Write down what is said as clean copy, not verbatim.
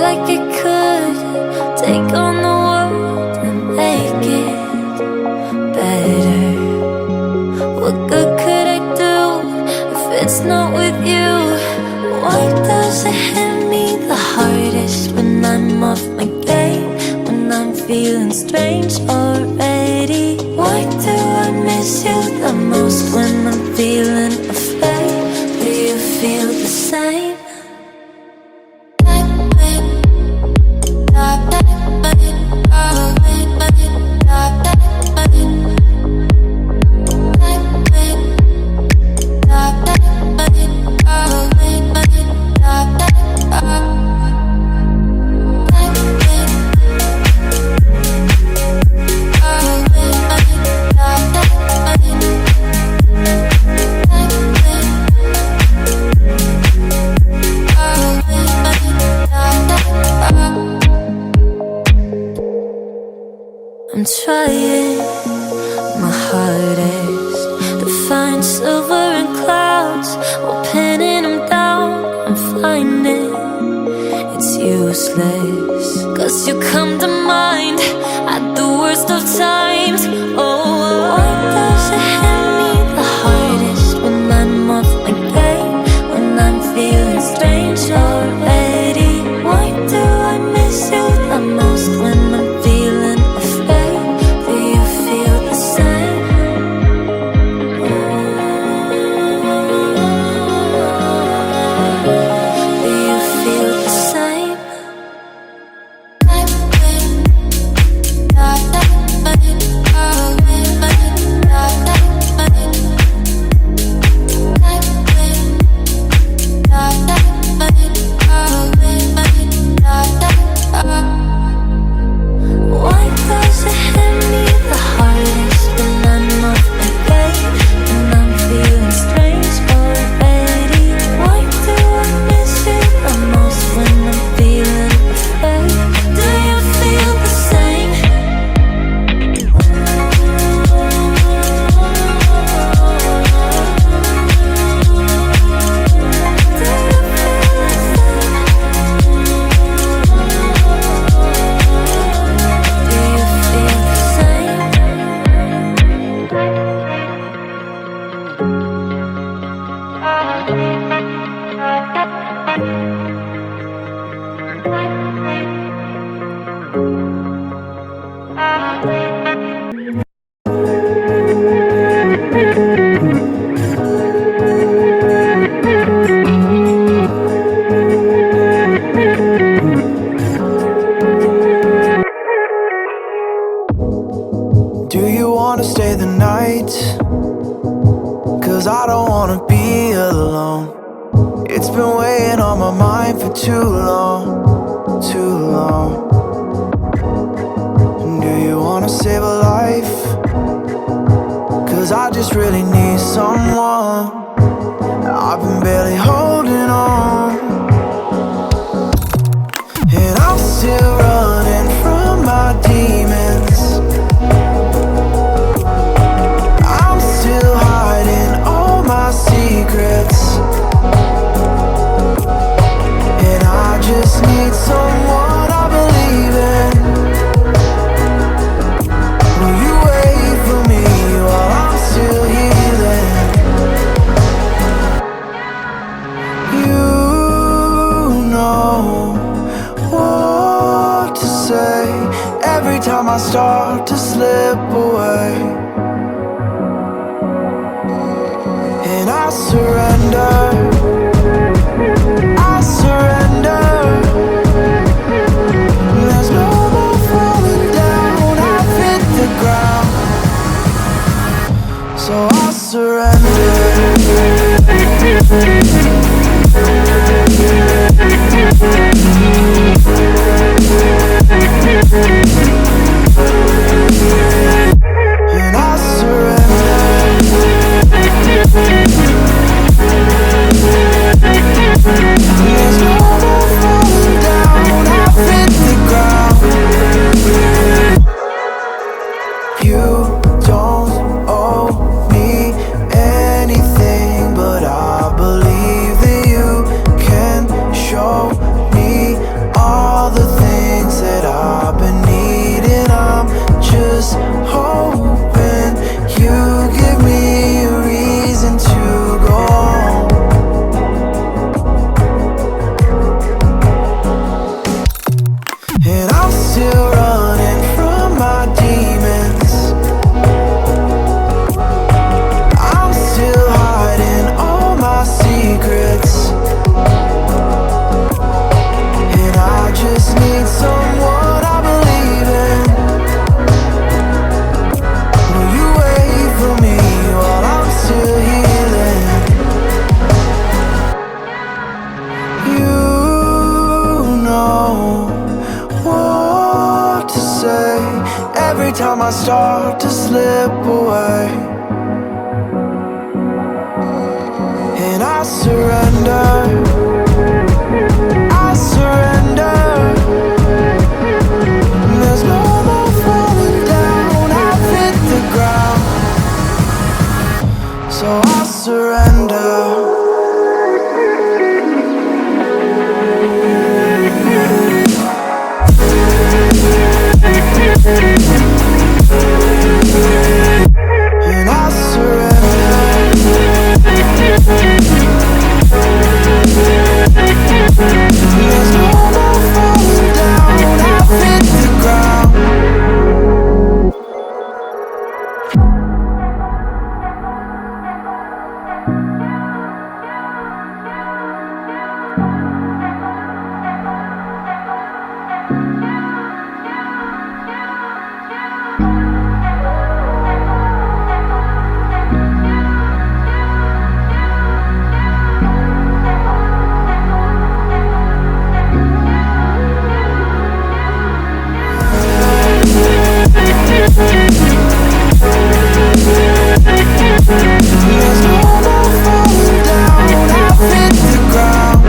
like it could take on the world and make it better. What good could I do if it's not with you? Why does it hit me the hardest when I'm off my game, when I'm feeling strange already? Why do I miss you the most when I'm feeling afraid? Do you feel the same? I'm trying my hardest to find silver in clouds while pinning them down. I'm finding it's useless, 'cause you come to mind at the worst of times. Oh, why does it hit me the hardest when I'm off my game, when I'm feeling strange already? Why do I miss you the most when I'm feeling afraid? Do you feel the same? Do you feel the same? Why does it hit me the hardest when I'm off my game, when I'm feeling strange already? Why do I miss you the most when I'm feeling afraid? Do you feel the same? Do you feel the Do you wanna stay the night? 'Cause I don't wanna be alone. It's been weighing on my mind for too long, too long. Do you wanna save a life? 'Cause I just really need someone. I've been barely holding on, and I'm still running from my demons. I'm still hiding all my secrets, and I just need someone I believe in. Will you wait for me while I'm still healing? You know what to say every time I start to slip away, and I surrender, I surrender. There's no more falling down, I've hit the ground, so I surrender. And I surrender. time I start to slip away, and I surrender, I surrender. There's no more falling down, I've hit the ground, so I surrender. And I surrender. There's no more falling down, I've hit the ground. There's no more falling down, I've hit the ground.